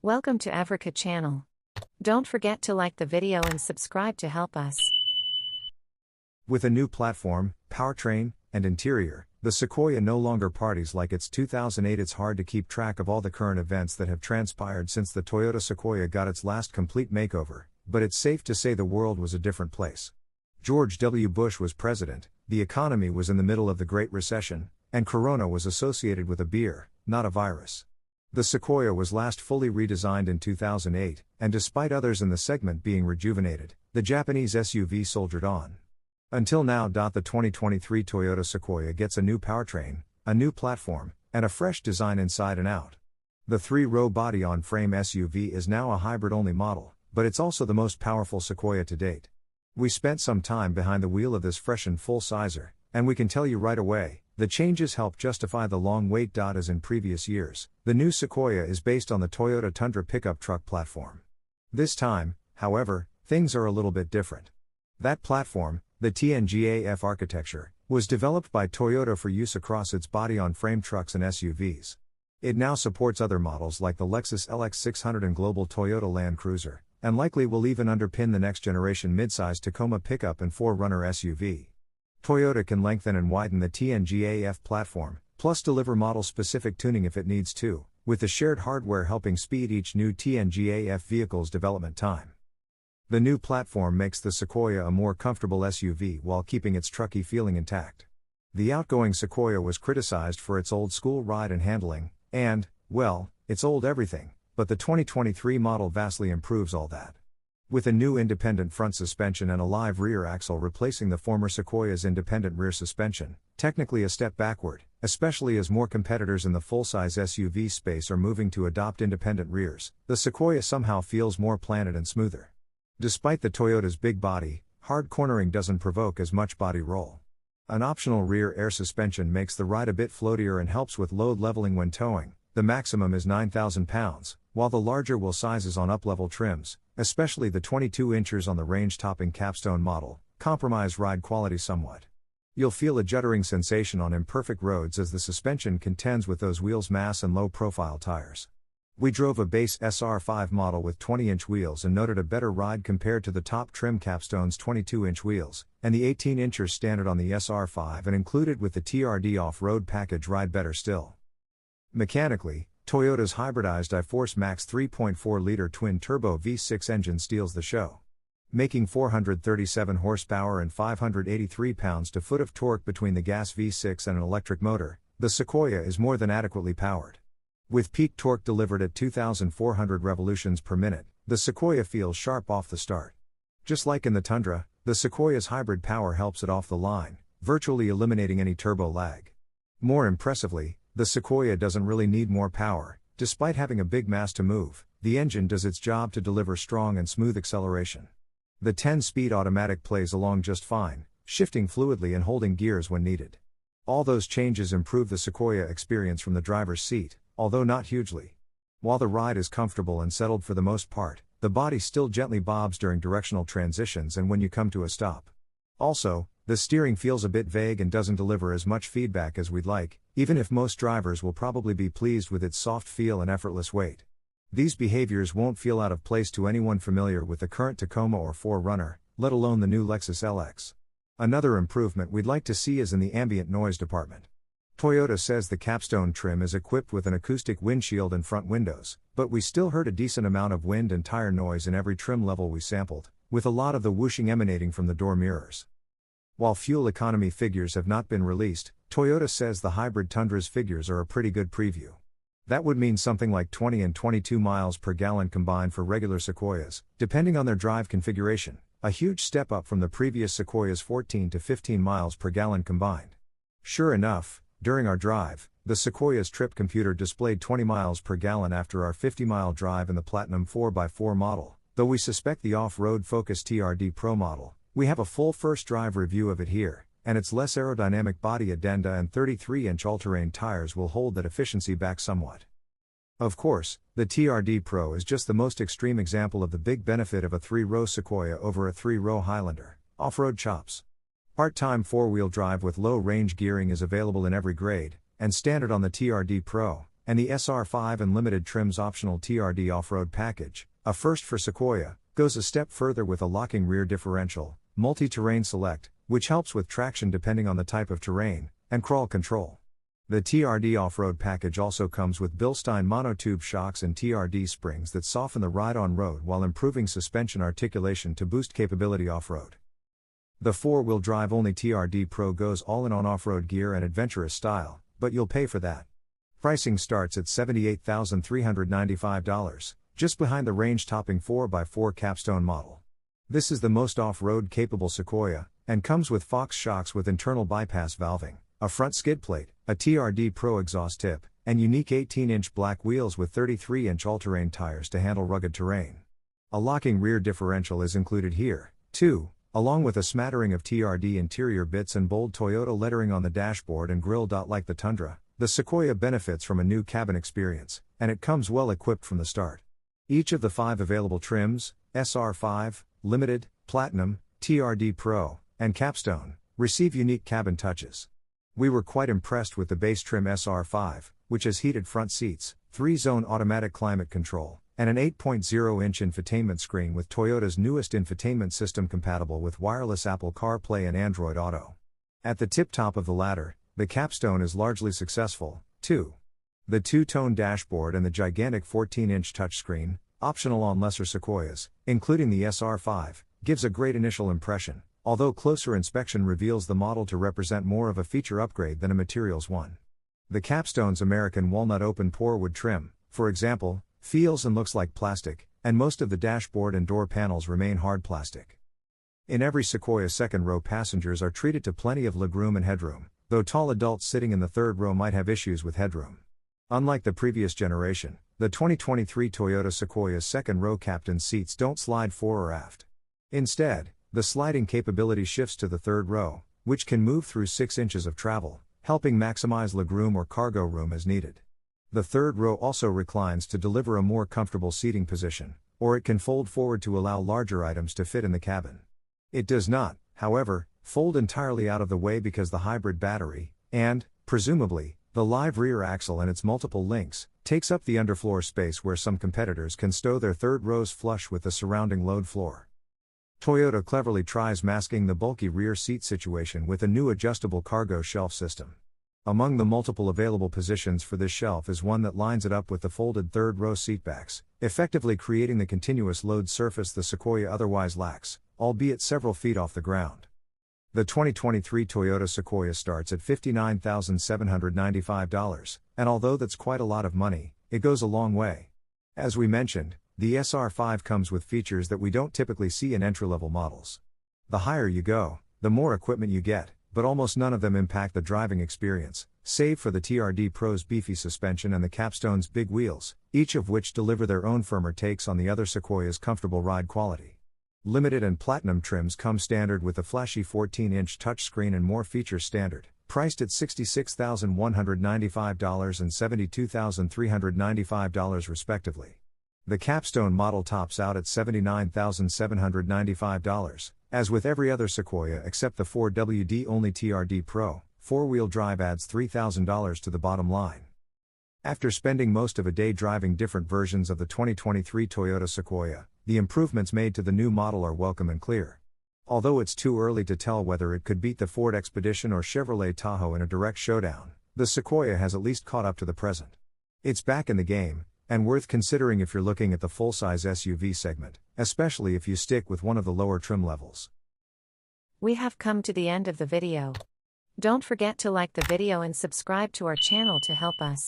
Welcome to Africa channel. Don't forget to like the video and subscribe to help us. With a new platform, powertrain, and interior, the Sequoia no longer parties like its 2008. It's hard to keep track of all the current events that have transpired since the Toyota Sequoia got its last complete makeover, but it's safe to say the world was a different place. George W. Bush was president, the economy was in the middle of the Great Recession, and Corona was associated with a beer, not a virus. The Sequoia was last fully redesigned in 2008, and despite others in the segment being rejuvenated, the Japanese SUV soldiered on. Until now. The 2023 Toyota Sequoia gets a new powertrain, a new platform, and a fresh design inside and out. The three-row body-on-frame SUV is now a hybrid-only model, but it's also the most powerful Sequoia to date. We spent some time behind the wheel of this fresh and full-sizer, and we can tell you right away, the changes help justify the long wait. As in previous years, the new Sequoia is based on the Toyota Tundra pickup truck platform. This time, however, things are a little bit different. That platform, the TNGA-F architecture, was developed by Toyota for use across its body-on-frame trucks and SUVs. It now supports other models like the Lexus LX600 and global Toyota Land Cruiser, and likely will even underpin the next-generation midsize Tacoma pickup and 4Runner SUV. Toyota can lengthen and widen the TNGA-F platform, plus deliver model-specific tuning if it needs to, with the shared hardware helping speed each new TNGA-F vehicle's development time. The new platform makes the Sequoia a more comfortable SUV while keeping its trucky feeling intact. The outgoing Sequoia was criticized for its old-school ride and handling, and, well, its old everything, but the 2023 model vastly improves all that. With a new independent front suspension and a live rear axle replacing the former Sequoia's independent rear suspension, technically a step backward, especially as more competitors in the full-size SUV space are moving to adopt independent rears, the Sequoia somehow feels more planted and smoother. Despite the Toyota's big body, hard cornering doesn't provoke as much body roll. An optional rear air suspension makes the ride a bit floatier and helps with load leveling when towing. The maximum is 9,000 pounds, while the larger wheel sizes on up-level trims, especially the 22 inches on the range-topping capstone model, compromise ride quality somewhat. You'll feel a juddering sensation on imperfect roads as the suspension contends with those wheels' mass and low-profile tires. We drove a base SR5 model with 20-inch wheels and noted a better ride compared to the top trim capstone's 22-inch wheels, and the 18-inchers standard on the SR5 and included with the TRD off-road package ride better still. Mechanically, Toyota's hybridized iForce Max 3.4-liter twin-turbo V6 engine steals the show. Making 437 horsepower and 583 pounds-to-foot of torque between the gas V6 and an electric motor, the Sequoia is more than adequately powered. With peak torque delivered at 2,400 revolutions per minute, the Sequoia feels sharp off the start. Just like in the Tundra, the Sequoia's hybrid power helps it off the line, virtually eliminating any turbo lag. More impressively, the Sequoia doesn't really need more power. Despite having a big mass to move, the engine does its job to deliver strong and smooth acceleration. The 10-speed automatic plays along just fine, shifting fluidly and holding gears when needed. All those changes improve the Sequoia experience from the driver's seat, although not hugely. While the ride is comfortable and settled for the most part, the body still gently bobs during directional transitions and when you come to a stop. Also, the steering feels a bit vague and doesn't deliver as much feedback as we'd like, even if most drivers will probably be pleased with its soft feel and effortless weight. These behaviors won't feel out of place to anyone familiar with the current Tacoma or 4Runner, let alone the new Lexus LX. Another improvement we'd like to see is in the ambient noise department. Toyota says the capstone trim is equipped with an acoustic windshield and front windows, but we still heard a decent amount of wind and tire noise in every trim level we sampled, with a lot of the whooshing emanating from the door mirrors. While fuel economy figures have not been released, Toyota says the hybrid Tundra's figures are a pretty good preview. That would mean something like 20 and 22 miles per gallon combined for regular Sequoias, depending on their drive configuration, a huge step up from the previous Sequoia's 14 to 15 miles per gallon combined. Sure enough, during our drive, the Sequoia's trip computer displayed 20 miles per gallon after our 50-mile drive in the Platinum 4x4 model, though we suspect the off-road focused TRD Pro model. We have a full first drive review of it here, and its less aerodynamic body addenda and 33-inch all-terrain tires will hold that efficiency back somewhat. Of course, the TRD Pro is just the most extreme example of the big benefit of a 3-row Sequoia over a 3-row Highlander, off-road chops. Part-time 4-wheel drive with low-range gearing is available in every grade, and standard on the TRD Pro, and the SR5 and limited trim's optional TRD off-road package, a first for Sequoia, goes a step further with a locking rear differential, multi-terrain select, which helps with traction depending on the type of terrain, and crawl control. The TRD off-road package also comes with Bilstein monotube shocks and TRD springs that soften the ride on road while improving suspension articulation to boost capability off-road. The four-wheel drive only TRD Pro goes all in on off-road gear and adventurous style, but you'll pay for that. Pricing starts at $78,395, just behind the range-topping 4x4 capstone model. This is the most off-road capable Sequoia, and comes with Fox shocks with internal bypass valving, a front skid plate, a TRD Pro exhaust tip, and unique 18-inch black wheels with 33-inch all-terrain tires to handle rugged terrain. A locking rear differential is included here, too, along with a smattering of TRD interior bits and bold Toyota lettering on the dashboard and grille. Like the Tundra, the Sequoia benefits from a new cabin experience, and it comes well equipped from the start. Each of the 5 available trims, SR5, Limited, Platinum, TRD Pro, and Capstone, receive unique cabin touches. We were quite impressed with the base trim SR5, which has heated front seats, 3-zone automatic climate control, and an 8.0-inch infotainment screen with Toyota's newest infotainment system compatible with wireless Apple CarPlay and Android Auto. At the tip-top of the ladder, the Capstone is largely successful, too. The two-tone dashboard and the gigantic 14-inch touchscreen, optional on lesser Sequoias, including the SR5, gives a great initial impression, although closer inspection reveals the model to represent more of a feature upgrade than a materials one. The Capstone's American walnut open-pore wood trim, for example, feels and looks like plastic, and most of the dashboard and door panels remain hard plastic. In every Sequoia, second-row passengers are treated to plenty of legroom and headroom, though tall adults sitting in the third row might have issues with headroom. Unlike the previous generation, the 2023 Toyota Sequoia's second-row captain's seats don't slide fore or aft. Instead, the sliding capability shifts to the third row, which can move through 6 inches of travel, helping maximize legroom or cargo room as needed. The third row also reclines to deliver a more comfortable seating position, or it can fold forward to allow larger items to fit in the cabin. It does not, however, fold entirely out of the way because the hybrid battery, and, presumably, the live rear axle and its multiple links, takes up the underfloor space where some competitors can stow their third rows flush with the surrounding load floor. Toyota cleverly tries masking the bulky rear seat situation with a new adjustable cargo shelf system. Among the multiple available positions for this shelf is one that lines it up with the folded third row seatbacks, effectively creating the continuous load surface the Sequoia otherwise lacks, albeit several feet off the ground. The 2023 Toyota Sequoia starts at $59,795, and although that's quite a lot of money, it goes a long way. As we mentioned, the SR5 comes with features that we don't typically see in entry-level models. The higher you go, the more equipment you get, but almost none of them impact the driving experience, save for the TRD Pro's beefy suspension and the Capstone's big wheels, each of which deliver their own firmer takes on the other Sequoia's comfortable ride quality. Limited and Platinum trims come standard with a flashy 14-inch touchscreen and more features standard, priced at $66,195 and $72,395 respectively. The Capstone model tops out at $79,795, as with every other Sequoia except the 4WD only TRD Pro, 4-wheel drive adds $3,000 to the bottom line. After spending most of a day driving different versions of the 2023 Toyota Sequoia, the improvements made to the new model are welcome and clear. Although it's too early to tell whether it could beat the Ford Expedition or Chevrolet Tahoe in a direct showdown, the Sequoia has at least caught up to the present. It's back in the game, and worth considering if you're looking at the full-size SUV segment, especially if you stick with one of the lower trim levels. We have come to the end of the video. Don't forget to like the video and subscribe to our channel to help us.